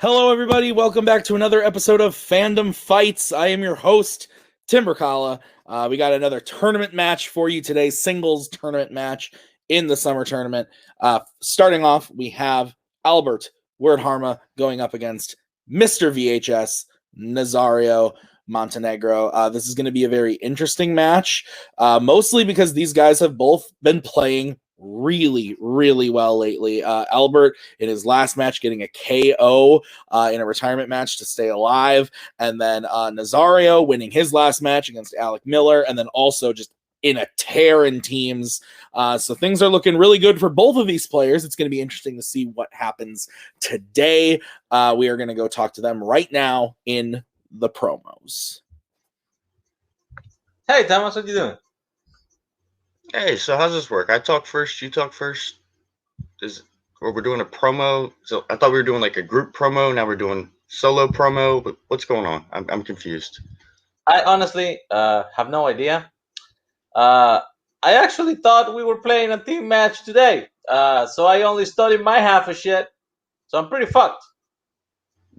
Hello, everybody. Welcome back to another episode of Fandom Fights. I am your host, Tim Brzakala. We got another tournament match for you today, singles tournament match in the summer tournament. Starting off, we have Albert Wiradharma going up against Mr. VHS, Nazario, Montenegro. This is going to be a very interesting match, mostly because these guys have both been playing really well lately. Albert in his last match getting a KO in a retirement match to stay alive, and then Nazario winning his last match against Alec Miller, and then also just in a tear in teams. So things are looking really good for both of these players. It's going to be interesting to see what happens today. We are going to go talk to them right now in the promos. Hey Thomas, what you doing? Hey, so how's this work? I talk first, you talk first. We're doing a promo? So I thought we were doing like a group promo. Now we're doing solo promo. What's going on? I'm confused. I honestly have no idea. I actually thought we were playing a team match today. So I only studied my half of shit. So I'm pretty fucked.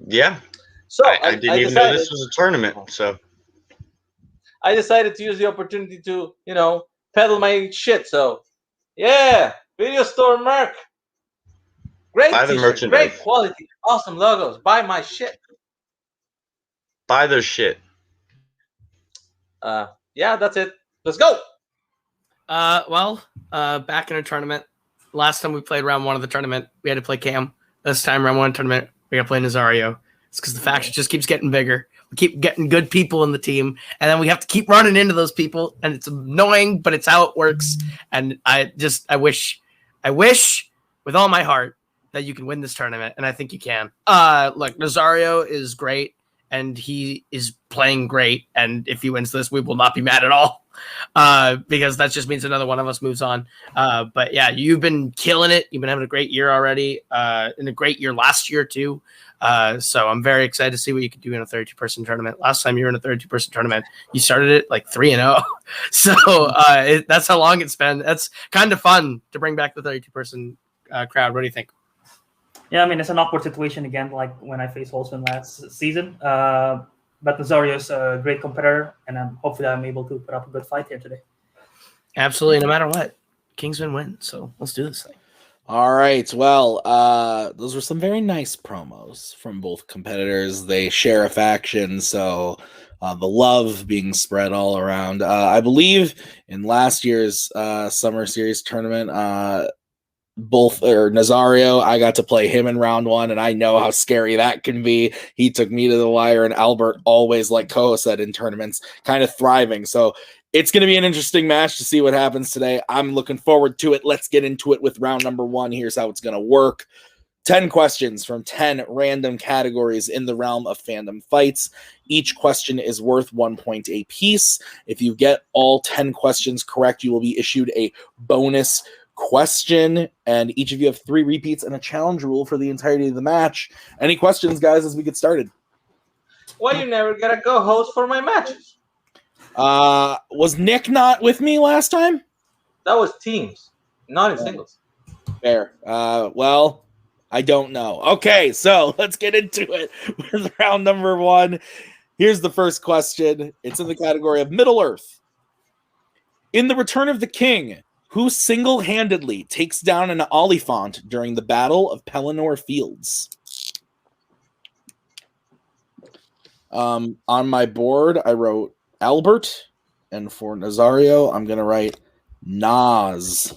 Yeah. So I didn't even know this was a tournament. So I decided to use the opportunity to, peddle my shit. So yeah, video store merch. Great t-shirt, great quality, awesome logos. Buy my shit. Buy their shit. Yeah, that's it. Let's go. Back in a tournament. Last time we played round one of the tournament, we had to play Cam. This time, round one tournament, we got to play Nazario. It's because the faction just keeps getting bigger. We keep getting good people in the team, and then we have to keep running into those people, and it's annoying, but it's how it works. And I wish with all my heart that you can win this tournament, and I think you can. Look, Nazario is great, and he is playing great, and if he wins this, we will not be mad at all, because that just means another one of us moves on. But yeah, you've been killing it. You've been having a great year already, and a great year last year too. So I'm very excited to see what you can do in a 32-person tournament. Last time you were in a 32-person tournament, you started it like 3-0. So that's how long it's been. That's kind of fun to bring back the 32-person crowd. What do you think? Yeah, I mean, it's an awkward situation again, like when I faced Warzone last season. But Nazario is a great competitor, and hopefully I'm able to put up a good fight here today. Absolutely, no matter what. Kingsman win, so let's do this thing. All right. Well, those were some very nice promos from both competitors. They share a faction, so the love being spread all around. I believe in last year's Summer Series tournament, Nazario, I got to play him in round one, and I know how scary that can be. He took me to the wire, and Albert always, like Koho said, in tournaments, kind of thriving. So it's going to be an interesting match to see what happens today. I'm looking forward to it. Let's get into it with round number one. Here's how it's going to work. 10 questions from 10 random categories in the realm of fandom fights. Each question is worth 1 point a piece. If you get all 10 questions correct, you will be issued a bonus question, and each of you have 3 repeats and a challenge rule for the entirety of the match. Any questions, guys, as we get started? Why you never get a co-host for my matches? Was Nick not with me last time? That was teams, not in singles. Fair. Well, I don't know. Okay, so let's get into it with round number one. Here's the first question. It's in the category of Middle Earth. In The Return of the King, who single-handedly takes down an Oliphant during the Battle of Pelennor Fields? On my board, I wrote Albert, and for Nazario, I'm going to write Nas,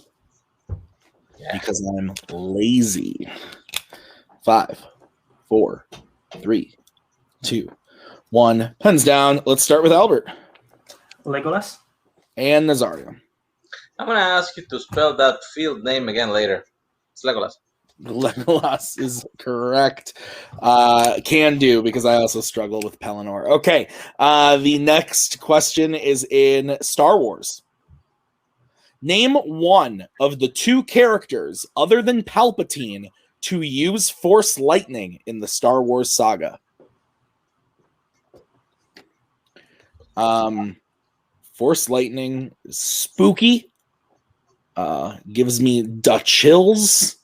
because I'm lazy. 5, 4, 3, 2, 1. Pens down. Let's start with Albert. Legolas. And Nazario. I'm going to ask you to spell that field name again later. It's Legolas. Legolas is correct. Can do, because I also struggle with Pelennor. Okay. The next question is in Star Wars. Name one of the 2 characters other than Palpatine to use Force Lightning in the Star Wars saga. Force Lightning is spooky. Gives me the chills.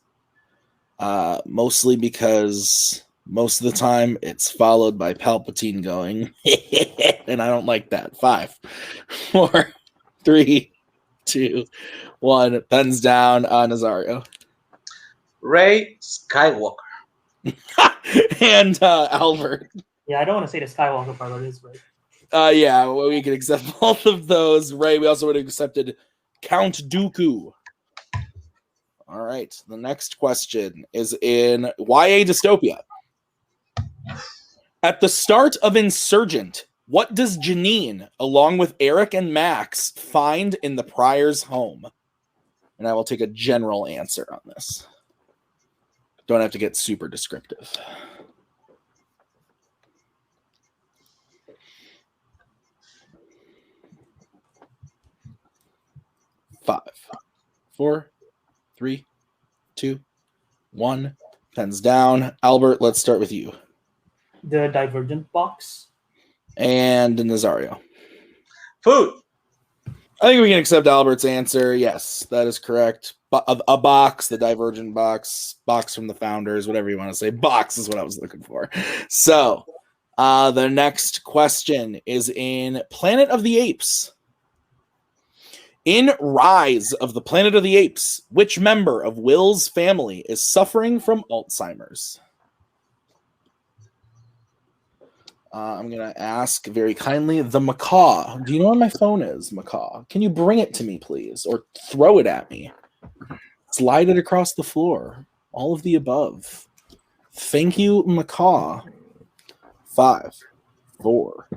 Mostly because Most of the time, it's followed by Palpatine going, and I don't like that. 5, 4, 3, 2, 1. Pens down. Nazario. Rey Skywalker. And Albert. Yeah, I don't want to say the Skywalker part, but it is right. Yeah, well, we can accept both of those. Ray, we also would have accepted Count Dooku. All right, the next question is in YA Dystopia. At the start of Insurgent, what does Janine, along with Eric and Max, find in the Prior's home? And I will take a general answer on this. Don't have to get super descriptive. 5, 4, 3, 2, 1. Pens down. Albert, let's start with you. The Divergent box. And Nazario. Food. I think we can accept Albert's answer. Yes, that is correct. A box, the Divergent box from the Founders, whatever you want to say. Box is what I was looking for. So, the next question is in Planet of the Apes. In Rise of the Planet of the Apes, which member of Will's family is suffering from Alzheimer's? I'm going to ask very kindly the macaw. Do you know where my phone is, macaw? Can you bring it to me, please? Or throw it at me? Slide it across the floor. All of the above. Thank you, macaw. 5, 4,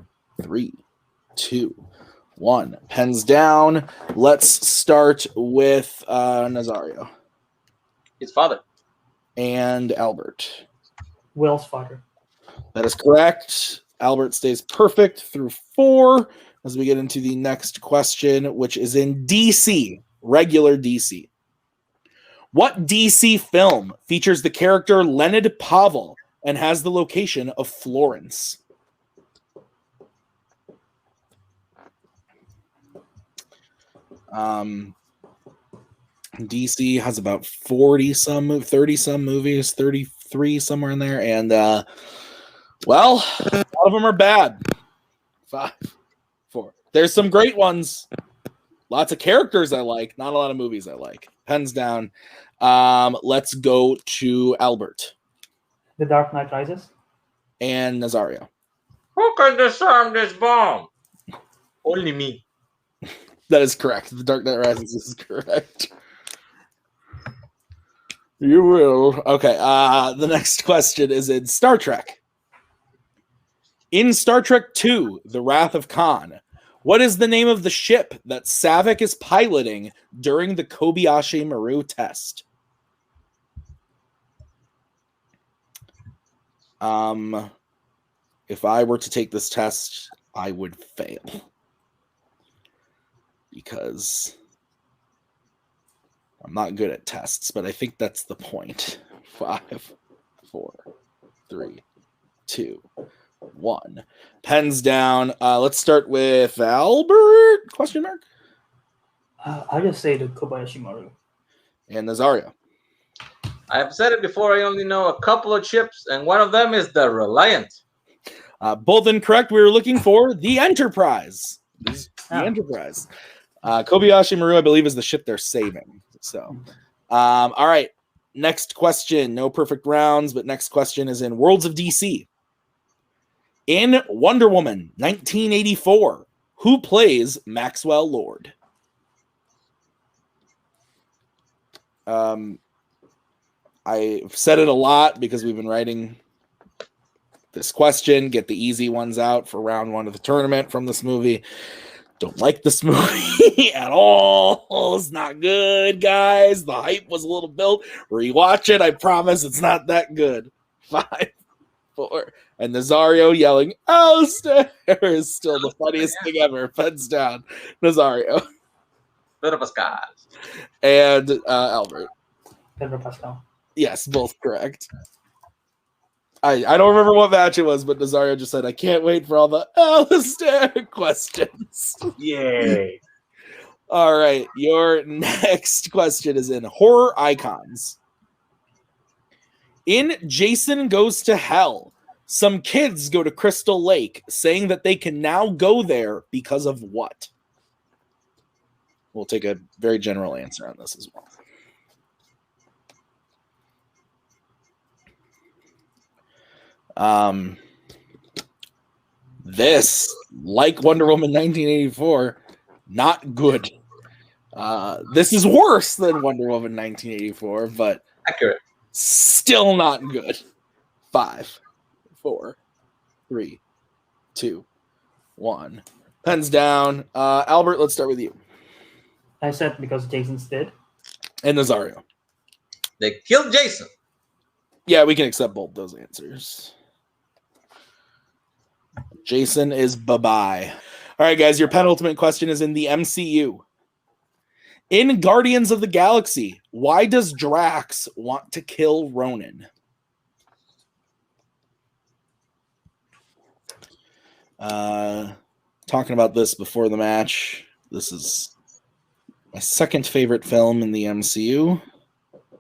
3, 2, 1. Pens down. Let's start with Nazario. His father. And Albert. Will's father. That is correct. Albert stays perfect through 4 as we get into the next question, which is in DC, regular DC. What DC film features the character Leonid Pavel and has the location of Florence? DC has about 30 some movies, 33 somewhere in there, and well, a lot of them are bad. 5, 4. There's some great ones. Lots of characters I like, not a lot of movies I like. Pens down. Let's go to Albert. The Dark Knight Rises. And Nazario. Who can disarm this bomb? Only me. That is correct. The Dark Knight Rises is correct. You will. Okay. The next question is in Star Trek. In Star Trek II, The Wrath of Khan, what is the name of the ship that Saavik is piloting during the Kobayashi Maru test? If I were to take this test, I would fail. Because I'm not good at tests, but I think that's the point. 5, 4, 3, 2, 1. Pens down. Let's start with Albert? Question mark? I'll just say the Kobayashi Maru. And Nazario. I've said it before. I only know a couple of ships, and one of them is the Reliant. Both incorrect. We were looking for the Enterprise. The Enterprise. Kobayashi Maru, I believe, is the ship they're saving. So, all right. Next question. No perfect rounds, but next question is in Worlds of DC. In Wonder Woman 1984, who plays Maxwell Lord? I've said it a lot because we've been writing this question. Get the easy ones out for round 1 of the tournament from this movie. Don't like this movie at all. It's not good, guys. The hype was a little built. Rewatch it. I promise it's not that good. 5, 4. And Nazario yelling, Alistair, is still the funniest thing ever. Pens down. Nazario. Pedro Pascal. And Albert. Pedro Pascal. Yes, both correct. I don't remember what match it was, but Nazario just said, I can't wait for all the Alistair questions. Yay. All right. Your next question is in Horror Icons. In Jason Goes to Hell, some kids go to Crystal Lake saying that they can now go there because of what? We'll take a very general answer on this as well. This, like Wonder Woman 1984, not good. This is worse than Wonder Woman 1984, but accurate. Still not good. 5, 4, 3, 2, 1. Pens down. Albert, let's start with you. I said because Jason's dead. And Nazario. They killed Jason. Yeah, we can accept both those answers. Jason is bye-bye. All right, guys, your penultimate question is in the MCU. In Guardians of the Galaxy, why does Drax want to kill Ronan? Talking about this before the match. This is my second favorite film in the MCU.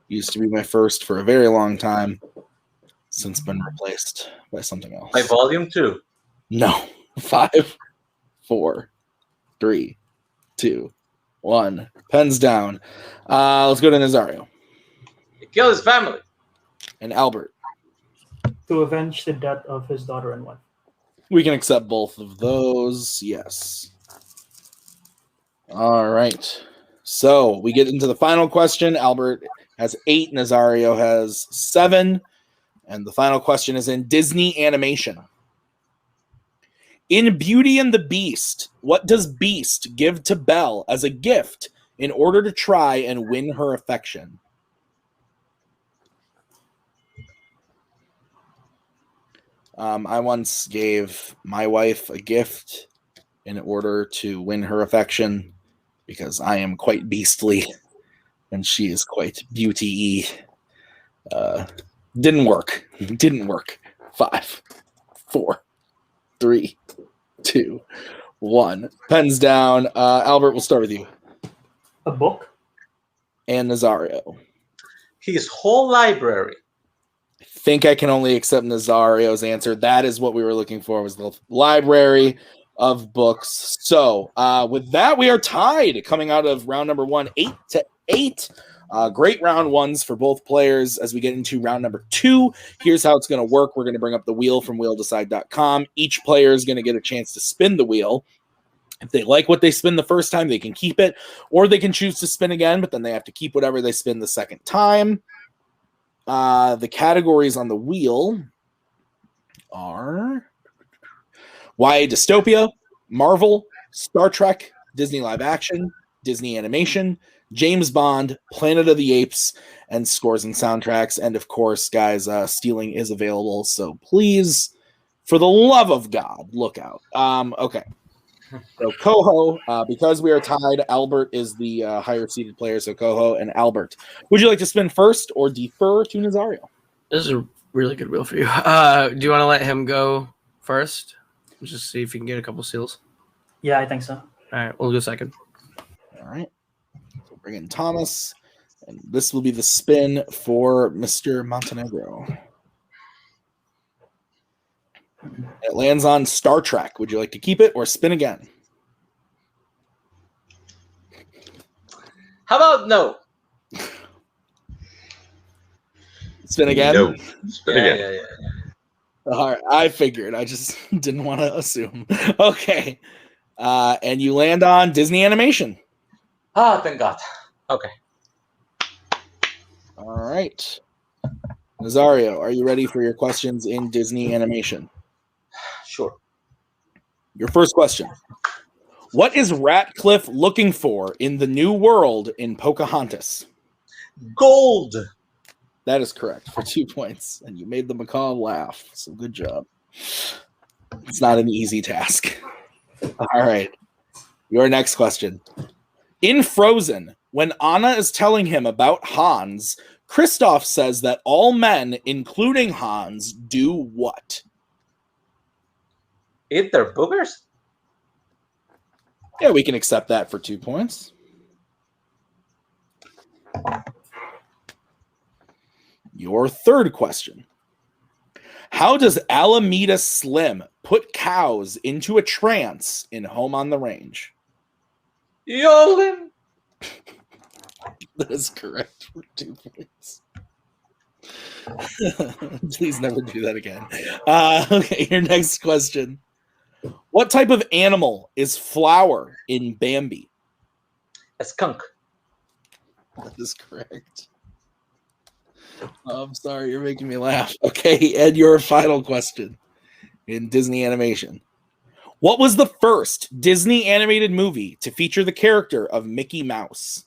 Used to be my first for a very long time. Since been replaced by something else. By Volume 2. No. 5, 4, 3, 2, 1. Pens down. Let's go to Nazario. He killed his family. And Albert. To avenge the death of his daughter and wife. We can accept both of those. Yes. All right. So we get into the final question. Albert has 8. Nazario has 7. And the final question is in Disney animation. In Beauty and the Beast, what does Beast give to Belle as a gift in order to try and win her affection? I once gave my wife a gift in order to win her affection because I am quite beastly and she is quite beauty-y. Didn't work. 5, 4, 3, 2, 1. Pens down. Albert, we'll start with you. A book. And Nazario. His whole library. I think I can only accept Nazario's answer. That is what we were looking for, was the library of books. So with that, we are tied coming out of round number 1, 8-8. Great round ones for both players. As we get into round number 2, here's how it's going to work. We're going to bring up the wheel from wheeldecide.com. Each player is going to get a chance to spin the wheel. If they like what they spin the first time, they can keep it, or they can choose to spin again, but then they have to keep whatever they spin the second time. The categories on the wheel are YA Dystopia, Marvel, Star Trek, Disney Live Action, Disney Animation, James Bond, Planet of the Apes, and scores and soundtracks. And of course, guys, stealing is available. So please, for the love of God, look out. Okay. So Koho, because we are tied, Albert is the higher seeded player. So Koho and Albert. Would you like to spin first or defer to Nazario? This is a really good wheel for you. Do you want to let him go first? Just see if you can get a couple seals. Yeah, I think so. All right, we'll go second. All right. So bring in Thomas. And this will be the spin for Mr. Montenegro. It lands on Star Trek. Would you like to keep it or spin again? How about no? Spin again? No. Spin again. Yeah. All right, I figured. I just didn't want to assume. Okay. And you land on Disney Animation. Ah, thank God. Okay. All right. Nazario, are you ready for your questions in Disney Animation? Sure. Your first question. What is Ratcliffe looking for in the new world in Pocahontas? Gold. That is correct for 2 points. And you made the macaw laugh. So good job. It's not an easy task. All right. Your next question. In Frozen, when Anna is telling him about Hans, Kristoff says that all men, including Hans, do what? Eat their boogers? Yeah, we can accept that for 2 points. Your third question. How does Alameda Slim put cows into a trance in Home on the Range? Yolin. That is correct for 2 points. Please never do that again. Okay, your next question. What type of animal is Flower in Bambi? A skunk. That is correct. Oh, I'm sorry, you're making me laugh. Okay, and your final question in Disney animation. What was the first Disney animated movie to feature the character of Mickey Mouse?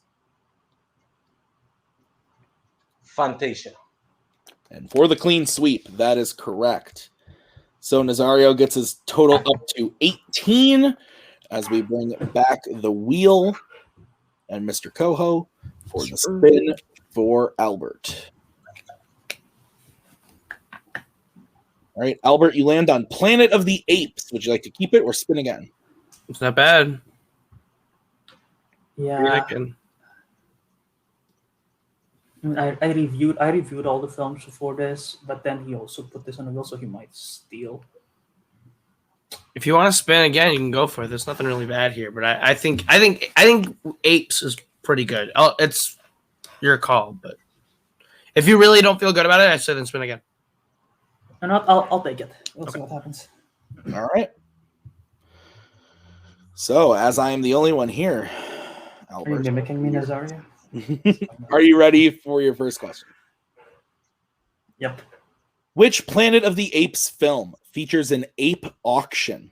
Fantasia. And for the clean sweep, that is correct. So Nazario gets his total up to 18 as we bring back the wheel and Mr. Koho for the spin for Albert. All right, Albert, you land on Planet of the Apes. Would you like to keep it or spin again? It's not bad. Yeah. I reviewed all the films before this, but then he also put this on the wheel, so he might steal. If you want to spin again, you can go for it. There's nothing really bad here, but I think Apes is pretty good. It's your call, but if you really don't feel good about it, I say then spin again. And I'll take it. We'll see what happens. All right. So, as I am the only one here, Are you Albert, mimicking me, Nazario? are you ready for your first question? Yep. Which Planet of the Apes film features an ape auction?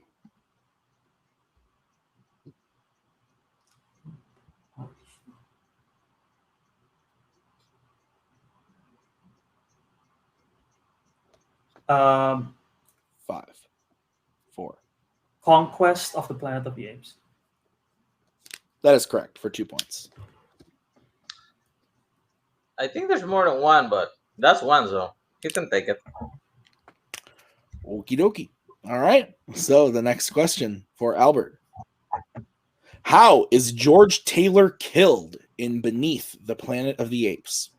Um, 5, 4. Conquest of the Planet of the Apes. That is correct for 2 points. I think there's more than one, but that's one, so you can take it. Okie dokie. All right. So the next question for Albert. How is George Taylor killed in Beneath the Planet of the Apes?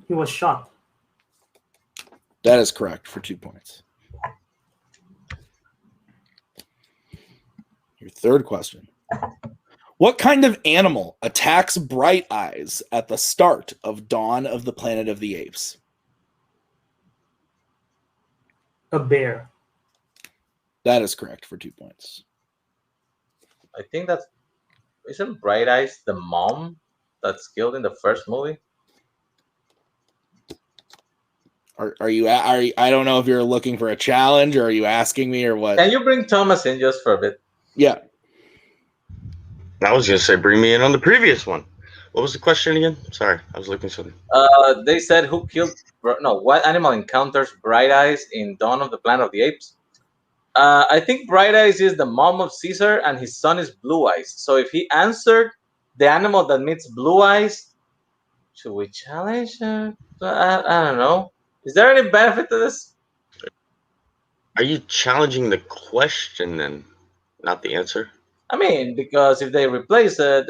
He was shot. That is correct for 2 points. Your third question. What kind of animal attacks Bright Eyes at the start of Dawn of the Planet of the Apes? A bear. That is correct for 2 points. I think isn't Bright Eyes the mom that's killed in the first movie? Are you? I don't know if you're looking for a challenge or are you asking me or what? Can you bring Thomas in just for a bit? Yeah. I was gonna say bring me in on the previous one. What was the question again? Sorry, I was looking at something. They said what animal encounters Bright Eyes in Dawn of the Planet of the Apes? I think Bright Eyes is the mom of Caesar and his son is Blue Eyes. So if he answered the animal that meets Blue Eyes, should we challenge him? I don't know. Is there any benefit to this? Are you challenging the question then, not the answer? I mean, because if they replace it,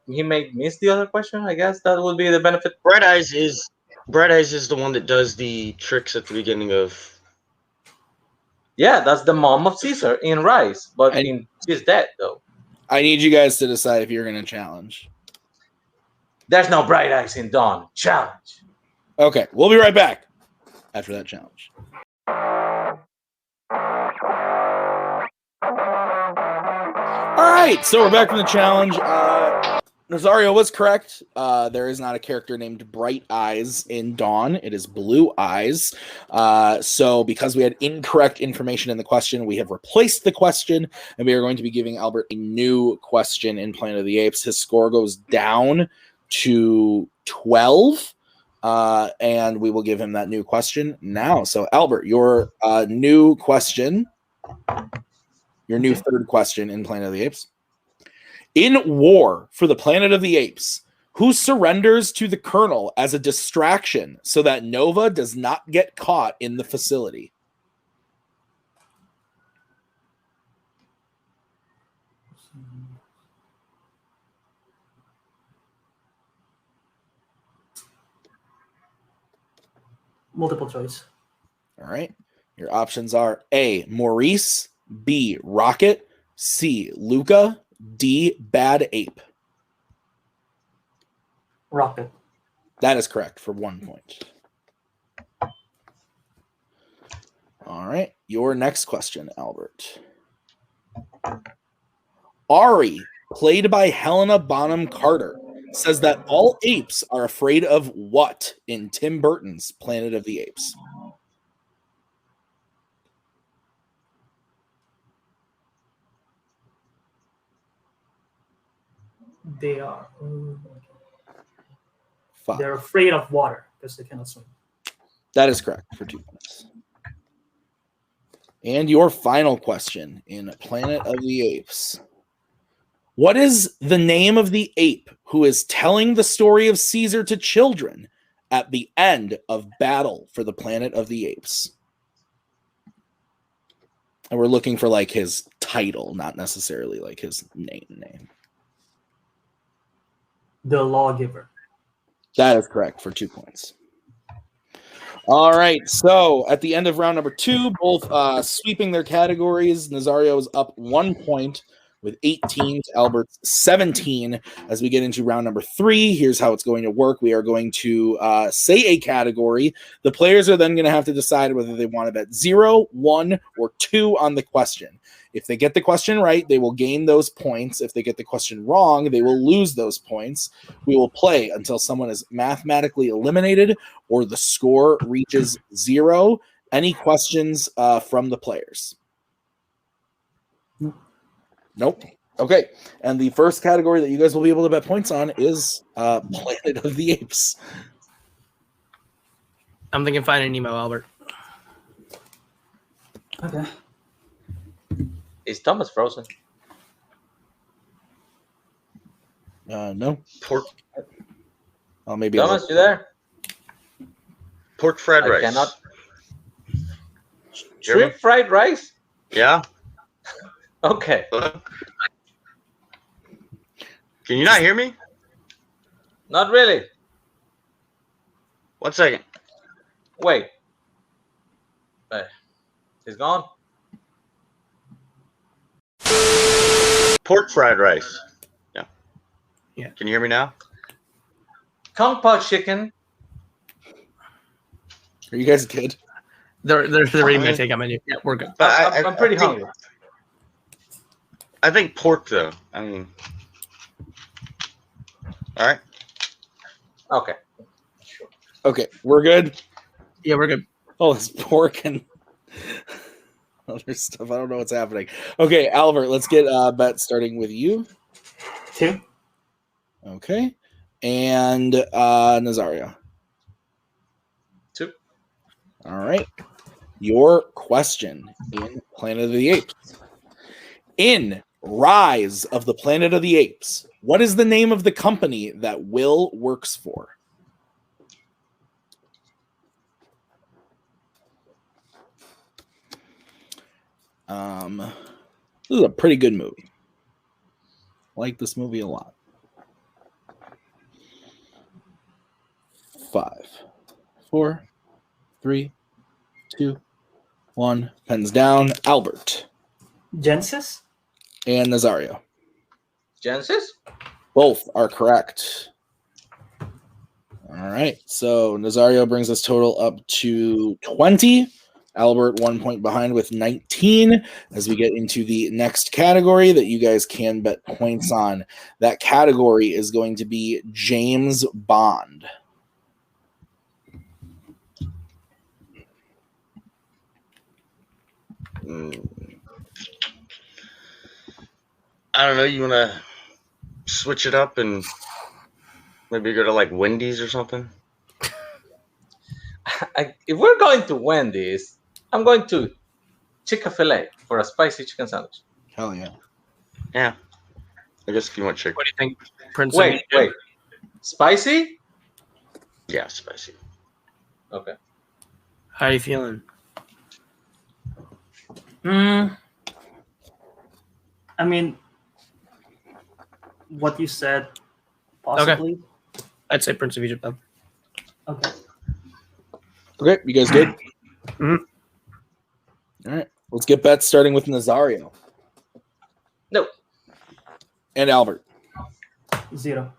he may miss the other question. I guess that would be the benefit. Bright Eyes is the one that does the tricks at the beginning of. Yeah, that's the mom of Caesar in Rise, but she's dead though. I need you guys to decide if you're going to challenge. There's no Bright Eyes in Dawn. Challenge. Okay, we'll be right back after that challenge. All right, so we're back from the challenge. Nazario was correct. There is not a character named Bright Eyes in Dawn. It is Blue Eyes. So because we had incorrect information in the question, we have replaced the question, and we are going to be giving Albert a new question in Planet of the Apes. His score goes down to 12, and we will give him that new question now. So, Albert, your new question, your new third question in Planet of the Apes. In War for the Planet of the Apes, Who surrenders to the Colonel as a distraction so that Nova does not get caught in the facility? Multiple choice. All right. Your options are A, Maurice, B, Rocket, C, Luca, D, Bad Ape. Rocket. That is correct for 1 point. All right. Your next question, Albert. Ari, played by Helena Bonham Carter, says that all apes are afraid of what in Tim Burton's Planet of the Apes? They are. Five. They're afraid of water because they cannot swim. That is correct for 2 points. And your final question in Planet of the Apes. What is the name of the ape who is telling the story of Caesar to children at the end of Battle for the Planet of the Apes? And we're looking for like his title, not necessarily like his name. The Lawgiver. That is correct for 2 points. All right, so at the end of round number 2, both sweeping their categories. Nazario is up 1 point with 18 to Albert's 17. As we get into round number 3, here's how it's going to work. We are going to say a category. The players are then going to have to decide whether they want to bet 0, 1, or 2 on the question. If they get the question right, they will gain those points. If they get the question wrong, they will lose those points. We will play until someone is mathematically eliminated or the score reaches 0. Any questions from the players? Nope. Okay. And the first category that you guys will be able to bet points on is Planet of the Apes. I'm thinking find an email, Albert. Okay. Is Thomas frozen? No. Pork. Oh, maybe Thomas, you there? Pork fried rice. Cannot. Shrimp fried rice? Yeah. Okay. Can you not hear me? Not really. 1 second. Wait. He's gone? Pork fried rice. Yeah. Yeah. Can you hear me now? Kung Pao chicken. Are you guys good? They're reading my take on menu. Yeah, we're good. But I'm pretty hungry. I think pork, though. I mean, all right. Okay. Okay, we're good. Yeah, we're good. Oh, it's pork and other stuff. I don't know what's happening. Okay, Albert, let's get bet starting with you. 2. Okay. And Nazario. 2. All right. Your question in Planet of the Apes. In Rise of the Planet of the Apes, what is the name of the company that Will works for? This is a pretty good movie. I like this movie a lot. 5, 4, 3, 2, 1. Pens down. Albert. Genesis? And Nazario. Genesis? Both are correct. All right. So Nazario brings this total up to 20. Albert 1 point behind with 19 as we get into the next category that you guys can bet points on. That category is going to be James Bond. I don't know. You want to switch it up and maybe go to like Wendy's or something? If we're going to Wendy's, I'm going to Chick-fil-A for a spicy chicken sandwich. Hell yeah. Yeah. I guess if you want chicken. What do you think, Prince? Wait. Spicy? Yeah, spicy. Okay. How are you feeling? I mean, what you said, possibly. Okay. I'd say Prince of Egypt then. Okay. Okay, you guys good? Mhm. All right, let's get bets starting with Nazario. No. And Albert. 0.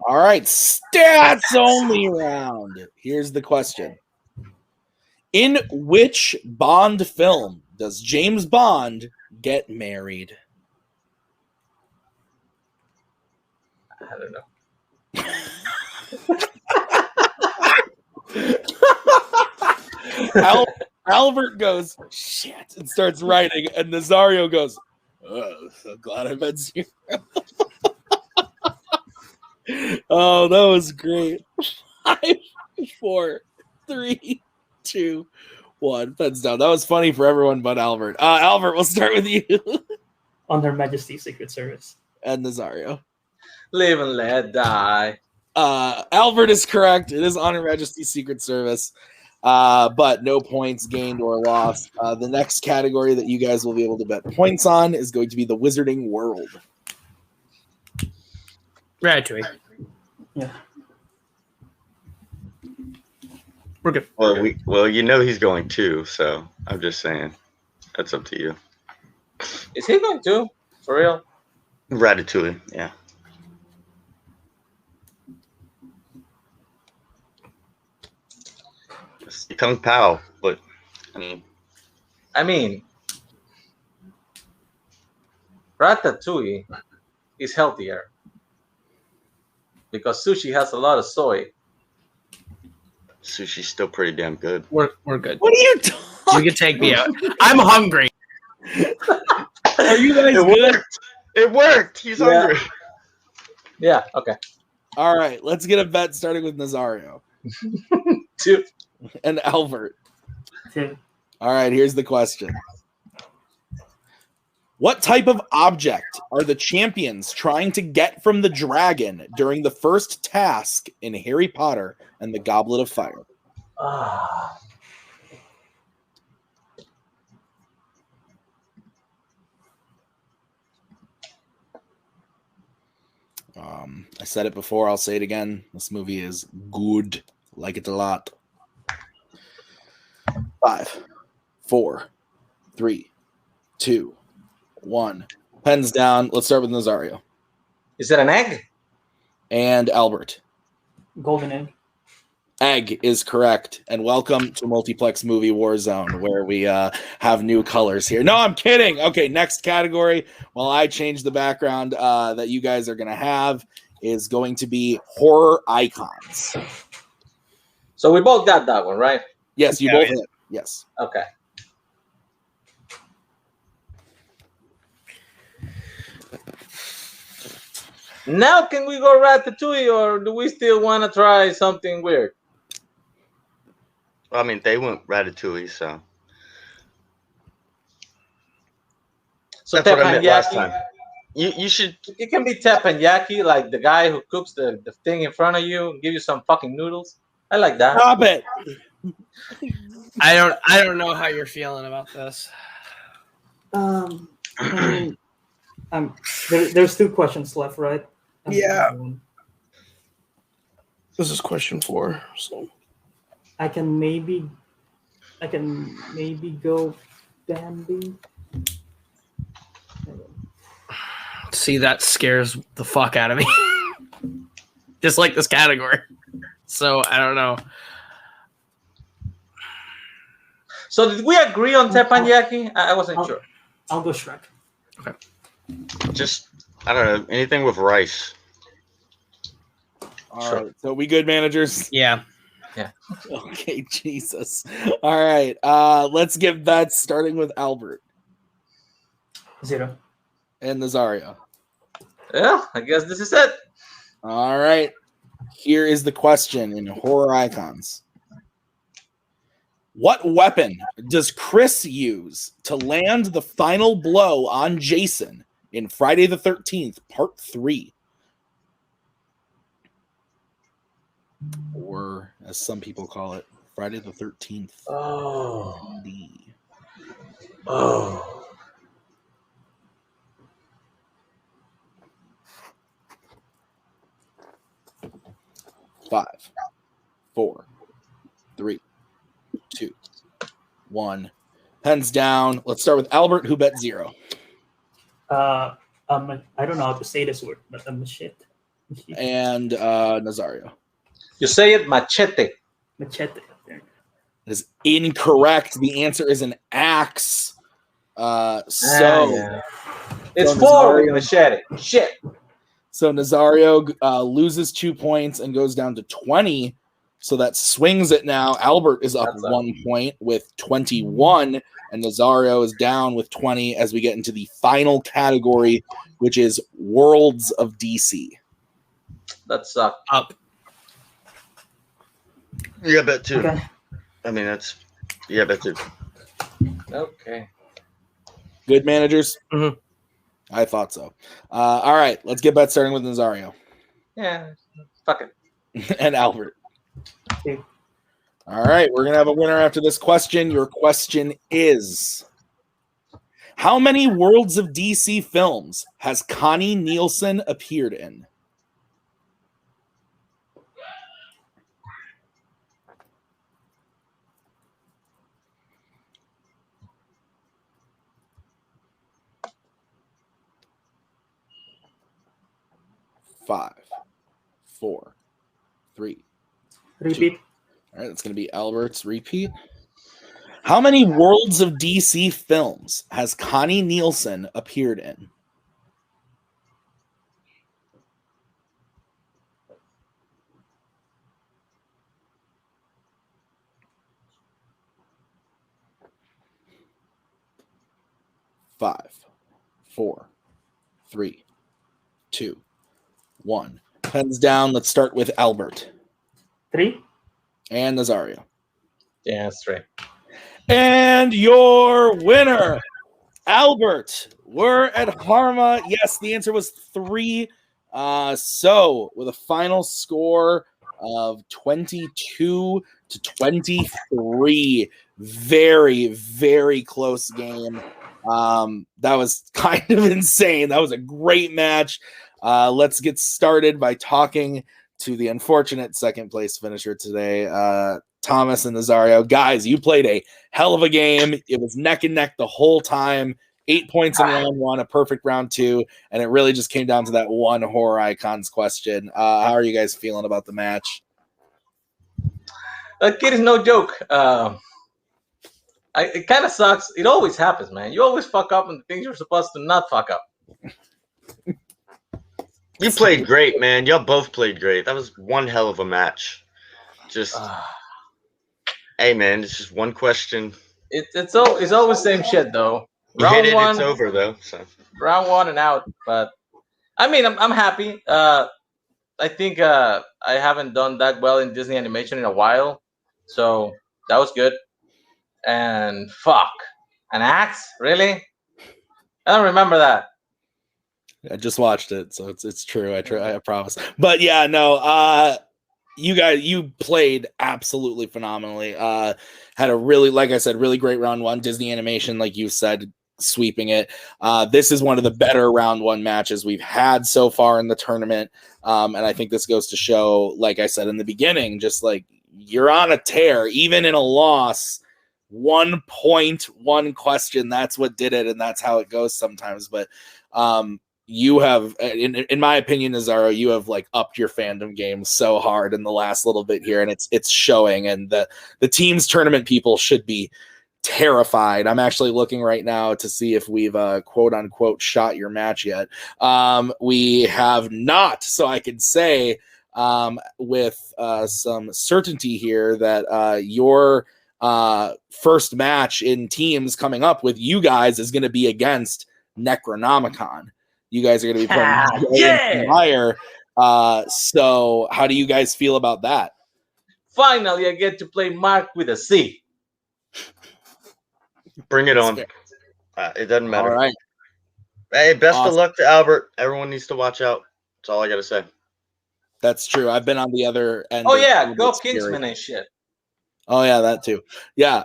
All right, stats only round. Here's the question. In which Bond film does James Bond get married? I don't know. Albert goes, shit, and starts writing, and Nazario goes, oh, so glad I met you. Oh, that was great. 5, 4, 3, 2, 1. Pens down. That was funny for everyone but Albert. Albert, we'll start with you. On Her Majesty's Secret Service. And Nazario. Live and let die. Albert is correct. It is on Her Majesty's Secret Service. But no points gained or lost. The next category that you guys will be able to bet points on is going to be the Wizarding World. Ratatouille. Yeah. We're good. Well, you know he's going to, so I'm just saying. That's up to you. Is he going to? For real? Ratatouille, yeah. Kung Pao, but I mean, Ratatouille is healthier because sushi has a lot of soy. Sushi's still pretty damn good. We're good. What are you talking? You can take me out. I'm hungry. Are you guys good? It worked. He's hungry. Yeah, okay. All right, let's get a bet starting with Nazario 2. and Albert. 2. All right, here's the question. What type of object are the champions trying to get from the dragon during the first task in Harry Potter and the Goblet of Fire? I said it before. I'll say it again. This movie is good. Like it a lot. 5, 4, 3, 2, 1. Pens down. Let's start with Nazario. Is it an egg? And Albert. Golden egg. Egg is correct. And welcome to Multiplex Movie Warzone, where we have new colors here. No, I'm kidding. Okay, next category, while I change the background that you guys are going to have, is going to be horror icons. So we both got that one, right? Yes, you both hit. Yes. Okay. Now can we go Ratatouille, or do we still want to try something weird? Well, I mean, they went Ratatouille, so. So That's what I meant last teppanyaki. time. You should. It can be teppanyaki, like the guy who cooks the thing in front of you, give you some fucking noodles. I like that. Stop it. I don't know how you're feeling about this. There's 2 questions left, right? Yeah. This is question 4. So I can maybe go Bambi. see, that scares the fuck out of me. Just like this category. So I don't know. So did we agree on teppanyaki? I wasn't sure. I'll go Shrek. Okay. Just, I don't know, anything with rice. All right. So we good, managers? Yeah. Yeah. Okay, Jesus. All right. Let's get bets starting with Albert 0. and Nazario. Yeah, I guess this is it. All right. Here is the question in horror icons. What weapon does Chris use to land the final blow on Jason in Friday the 13th, Part 3? as some people call it, Friday the 13th. Oh. D. Oh. Five, 4, 3, 2, 1. Hands down. Let's start with Albert, who bet 0. I don't know how to say this word, but I'm shit. And Nazario. You say it machete. Machete. That is incorrect. The answer is an axe. It's 4 with the machete. Shit. So Nazario loses 2 points and goes down to 20. So that swings it now. Albert is up 1 point with 21, and Nazario is down with 20 as we get into the final category, which is Worlds of DC. That sucked. Up. You got bet 2. Okay. I mean, that's bet 2. Okay. Good managers? Mm-hmm. I thought so. All right, let's get bet starting with Nazario. Yeah, fuck it. And Albert. Okay. All right, we're going to have a winner after this question. Your question is, how many Worlds of DC films has Connie Nielsen appeared in? Five, 4, 3. Repeat. 2. All right, that's going to be Albert's repeat. How many Worlds of DC films has Connie Nielsen appeared in? Five, 4, 3, 2, 1. Pens down. Let's start with Albert. 3. And Nazario. Yeah, that's right. And your winner, Albert. We're at Harma. Yes, the answer was 3. So with a final score of 22 to 23, very, very close game. That was kind of insane. That was a great match. Let's get started by talking to the unfortunate second place finisher today, Thomas and Nazario. Guys, you played a hell of a game. It was neck and neck the whole time. 8 points in round 1, a perfect round 2, and it really just came down to that one horror icons question. How are you guys feeling about the match? That kid is no joke. It kind of sucks. It always happens, man. You always fuck up on the things you're supposed to not fuck up. You played great, man. Y'all both played great. That was one hell of a match. Just, hey, man, it's just one question. It's always same shit, though. You hit it, it's over, though. So. Round 1 and out. But, I mean, I'm happy. I think I haven't done that well in Disney animation in a while. So, that was good. And, fuck. An axe? Really? I don't remember that. I just watched it, so it's true. I promise. But yeah, no. You played absolutely phenomenally. Had a really, like I said, really great round 1. Disney animation, like you said, sweeping it. This is one of the better round 1 matches we've had so far in the tournament. And I think this goes to show, like I said in the beginning, just like you're on a tear, even in a loss. 1 point, 1 question. That's what did it, and that's how it goes sometimes. But you have, in my opinion, Nazario, you have like upped your fandom game so hard in the last little bit here, and it's showing. And the teams tournament people should be terrified. I'm actually looking right now to see if we've quote unquote shot your match yet. We have not, so I can say with some certainty here that your first match in teams coming up with you guys is going to be against Necronomicon. You guys are going to be playing Fire. So how do you guys feel about that? Finally, I get to play Mark with a C. Bring it on. It doesn't matter. All right. Hey, best of luck to Albert. Everyone needs to watch out. That's all I got to say. That's true. I've been on the other end. Oh yeah, go Kingsman and shit. Oh yeah, that too. Yeah,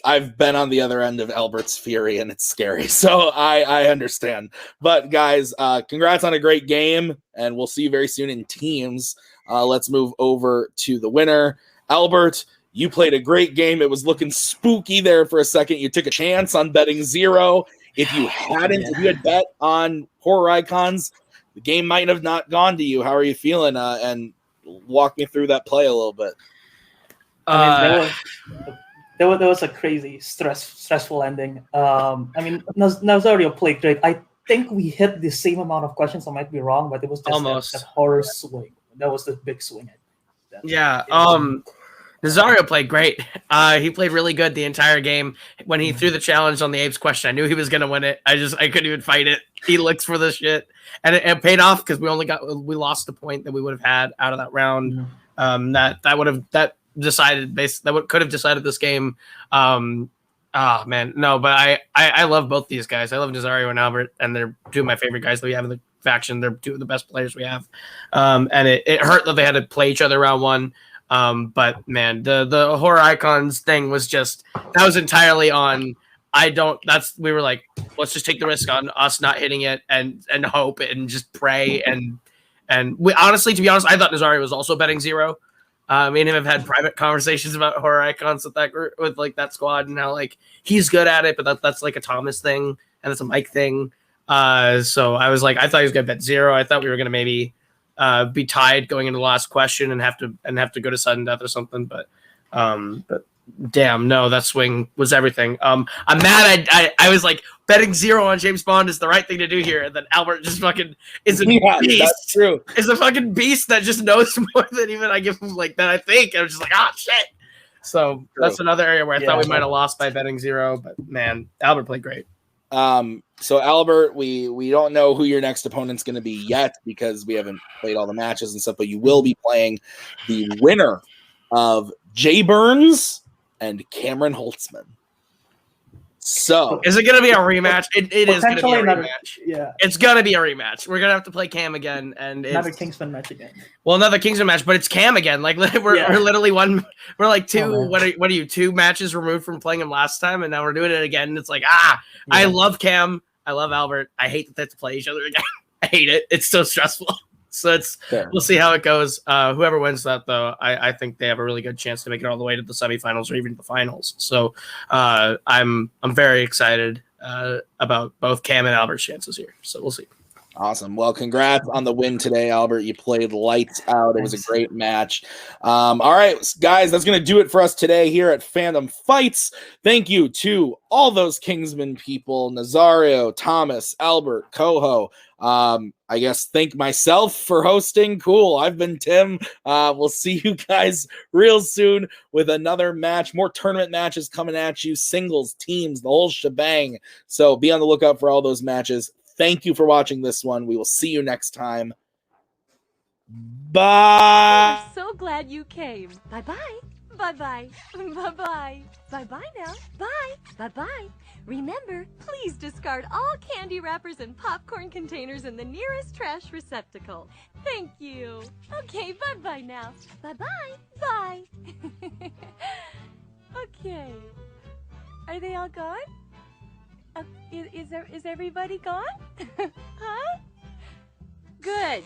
I've been on the other end of Albert's fury, and it's scary. So I understand. But guys, congrats on a great game, and we'll see you very soon in teams. Let's move over to the winner, Albert. You played a great game. It was looking spooky there for a second. You took a chance on betting 0. If you had bet on horror icons, the game might have not gone to you. How are you feeling? And walk me through that play a little bit. I mean, there was a crazy stressful ending. I mean, Nazario played great. I think we hit the same amount of questions. I might be wrong, but it was just almost that horror swing. That was the big swing. Yeah. Nazario played great. He played really good the entire game. When he threw the challenge on the apes question, I knew he was gonna win it. I couldn't even fight it. He looks for the shit, and it paid off because we lost the point that we would have had out of that round. That could have decided this game. Man, no, but I love both these guys. I love Nazario and Albert, and they're two of my favorite guys that we have in the faction. They're two of the best players we have. And it hurt that they had to play each other round 1. But man, the horror icons thing was that was entirely on. We were like, let's just take the risk on us not hitting it and hope and just pray and we honestly, to be honest, I thought Nazario was also betting 0. Me and him have had private conversations about horror icons with that group, with like that squad, and how like he's good at it, but that's like a Thomas thing and it's a Mike thing. So I was like, I thought he was gonna bet 0. I thought we were gonna maybe be tied going into the last question and have to go to sudden death or something. But damn, no, that swing was everything. I'm mad. I was like, betting 0 on James Bond is the right thing to do here, and then Albert just fucking is a beast. That's true. Is a fucking beast that just knows more than even I give him like that. I think I was just like, shit. So that's another area where I thought we might have lost by betting 0. But man, Albert played great. So Albert, we don't know who your next opponent's going to be yet because we haven't played all the matches and stuff, but you will be playing the winner of Jay Burns and Cameron Holtzman. So is it going to be a rematch? It is going to be a rematch. Yeah, it's going to be a rematch. We're going to have to play Cam again, and another Kingsman match again. Well, another Kingsman match, but it's Cam again. Like we're literally we're like 2. What are you 2 matches removed from playing him last time, and now we're doing it again. And it's like I love Cam. I love Albert. I hate that they have to play each other again. I hate it. It's so stressful. So we'll see how it goes. Whoever wins that, though, I think they have a really good chance to make it all the way to the semifinals or even the finals. So I'm very excited about both Cam and Albert's chances here. So we'll see. Awesome. Well, congrats on the win today, Albert. You played lights out. It was a great match. All right, guys, that's going to do it for us today here at Fandom Fights. Thank you to all those Kingsman people, Nazario, Thomas, Albert, Koho. I guess thank myself for hosting. Cool. I've been Tim. We'll see you guys real soon with another match. More tournament matches coming at you. Singles, teams, the whole shebang. So be on the lookout for all those matches. Thank you for watching this one. We will see you next time. Bye. I'm so glad you came. Bye-bye. Bye-bye. Bye-bye. Bye-bye now. Bye. Bye-bye. Remember, please discard all candy wrappers and popcorn containers in the nearest trash receptacle. Thank you. Okay, bye-bye now. Bye-bye. Bye. Okay. Are they all gone? Is everybody gone? Huh? Good.